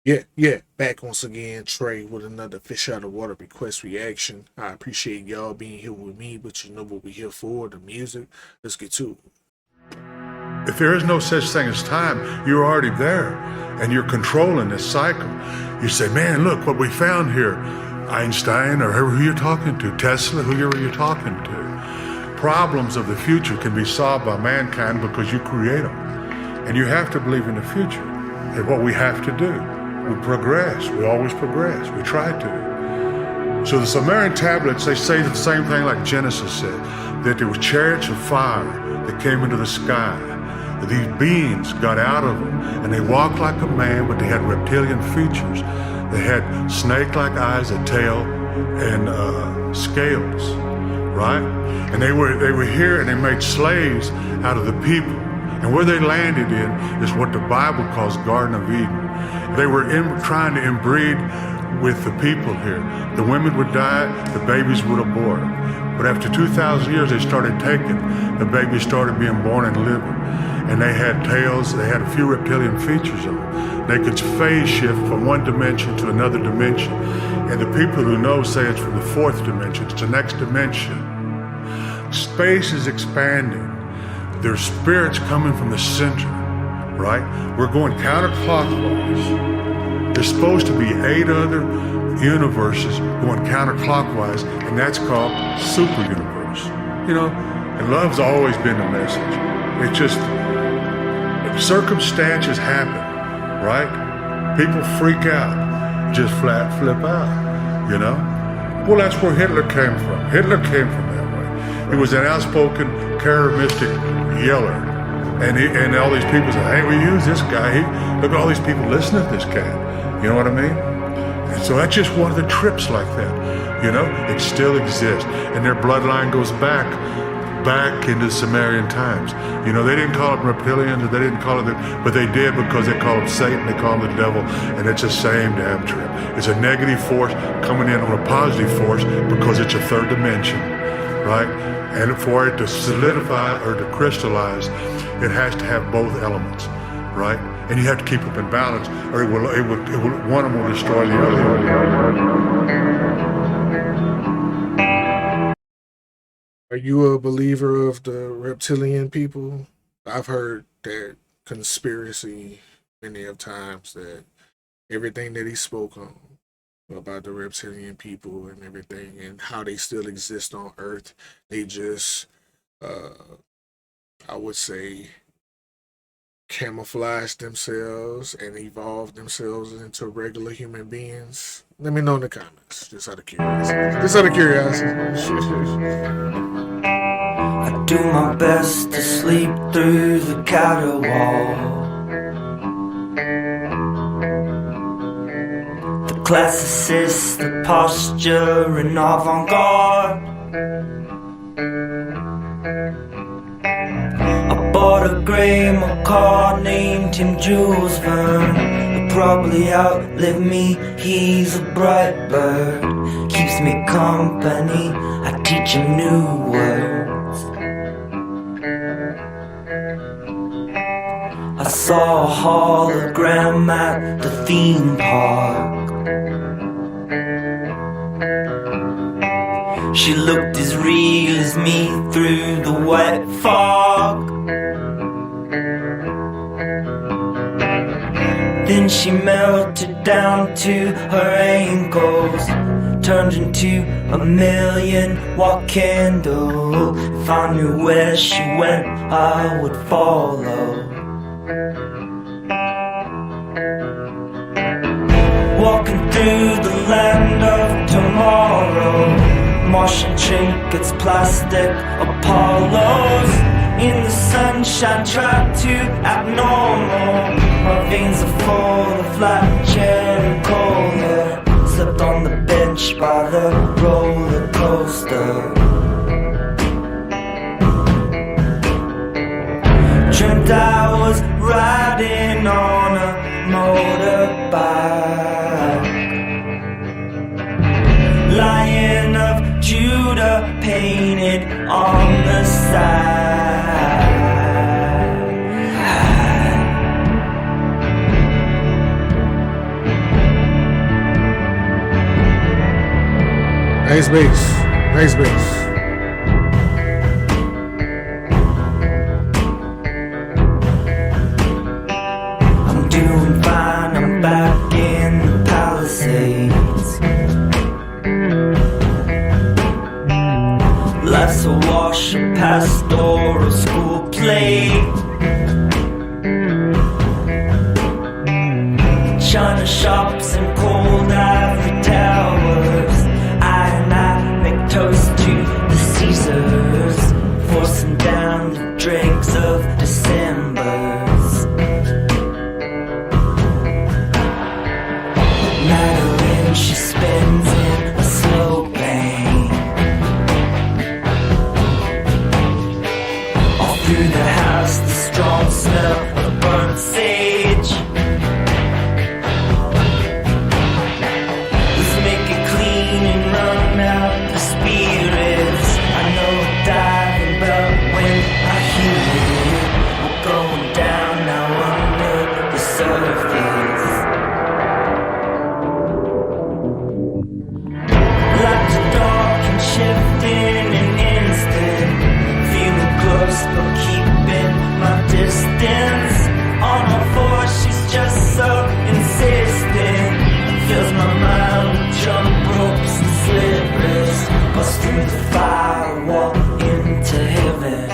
Yeah. Back once again, Trey, with another Fish Out of Water request reaction. I appreciate y'all being here with me, but you know what we're here for, the music. Let's get to it. If there is no such thing as time, you're already there and you're controlling this cycle. You say, man, look what we found here. Einstein or whoever you're talking to, Tesla, whoever you're talking to. Problems of the future can be solved by mankind because you create them. And you have to believe in the future and what we have to do. We progress. We always progress. We try to. So the Sumerian tablets, they say the same thing like Genesis said, that there were chariots of fire that came into the sky. These beings got out of them, and they walked like a man, but they had reptilian features. They had snake-like eyes, a tail, and scales, right? And they were here, and they made slaves out of the people. And where they landed in is what the Bible calls Garden of Eden. They were trying to inbreed with the people here. The women would die, the babies would abort. But after 2,000 years, they started taking. The babies started being born and living. And they had tails, they had a few reptilian features on them. They could phase shift from one dimension to another dimension. And the people who know say it's from the fourth dimension, it's the next dimension. Space is expanding. There's spirits coming from the center, right? We're going counterclockwise. There's supposed to be 8 other universes going counterclockwise, and that's called super universe. You know, and love's always been the message. It's just circumstances happen, right? People freak out, just flat flip out, you know? Well, that's where Hitler came from. Hitler came from that way. He was an outspoken, charismatic yeller. And all these people say, hey, we use this guy. Look at all these people listening to this cat. You know what I mean? And so that's just one of the trips like that. You know, it still exists. And their bloodline goes back into Sumerian times. You know, they didn't call them reptilians, or they didn't call it but they did because they call them Satan, they call them the devil, and it's the same damn trip. It's a negative force coming in on a positive force because it's a third dimension, right? And for it to solidify or to crystallize, it has to have both elements, right? And you have to keep them in balance, or one of them will destroy the other. Are you a believer of the reptilian people? I've heard that conspiracy many of times, that everything that he spoke on about the reptilian people and everything and how they still exist on Earth, they just, I would say, camouflage themselves and evolve themselves into regular human beings. Let me know in the comments, just out of curiosity. I do my best to sleep through the caterwaul. The classicist, the posture and avant-garde. I bought a grey macaw, named him Jules Verne. He'll probably outlive me, he's a bright bird. Keeps me company, I teach him new words. I saw a hologram at the theme park. She looked as real as me through the wet fog. Then she melted down to her ankles, turned into a 1,000,000-watt candle. If I knew where she went, I would follow. Walking through the land of tomorrow, Martian trinkets, plastic Apollos. In the sunshine, trapped to abnormal. My veins are full of flat cherry cola. Slept on the bench by the roller coaster. Dreamt I was riding on a motorbike. Lion of Judah painted on the side. Nice bass. Nice bass. I'm doing fine, I'm back in the Palisades. Life's a wash, a pastoral school play. China shops and cold ivory towers. I make toast to the Caesars, forcing down the dregs of Decembers. Madeline, she spins in a slow pain. All through the house, the strong smell of burnt sage. Let's make it clean and run out the spirits. I know a diving bell when I hear it. We're going down now under the surface. Like the dark and shift in an instant. Feeling close but keeping my distance. On all fours, she's just so insistent. Fills my mind with jump ropes and slippers. Bust through the firewall into heaven.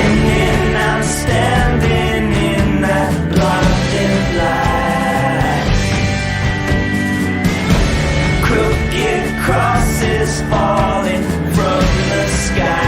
And then I'm standing in that blinding light. Crooked crosses falling from the sky.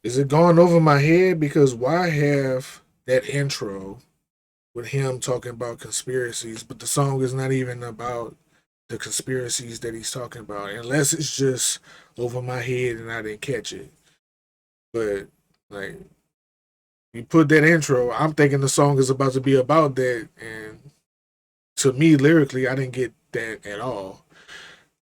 Is it going over my head? Because why have that intro with him talking about conspiracies, but the song is not even about the conspiracies that he's talking about, unless it's just over my head and I didn't catch it. But like, you put that intro, I'm thinking the song is about to be about that, and to me, lyrically, I didn't get that at all.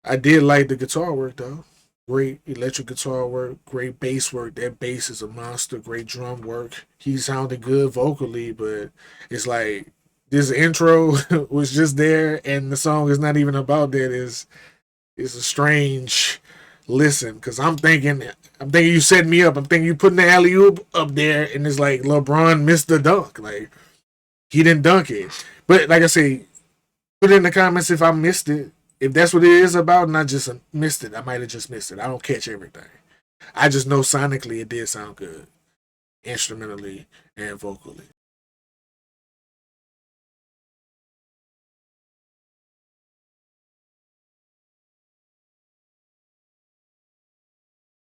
I did like the guitar work though. Great electric guitar work, great bass work. That bass is a monster. Great drum work. He sounded good vocally, but it's like this intro was just there, and the song is not even about that. Is a strange listen because I'm thinking you setting me up. I'm thinking you putting the alley oop up there, and it's like LeBron missed the dunk. Like he didn't dunk it, but like I say, put it in the comments if I missed it. If that's what it is about and I just missed it, I might have just missed it. I don't catch everything. I just know sonically it did sound good, instrumentally and vocally.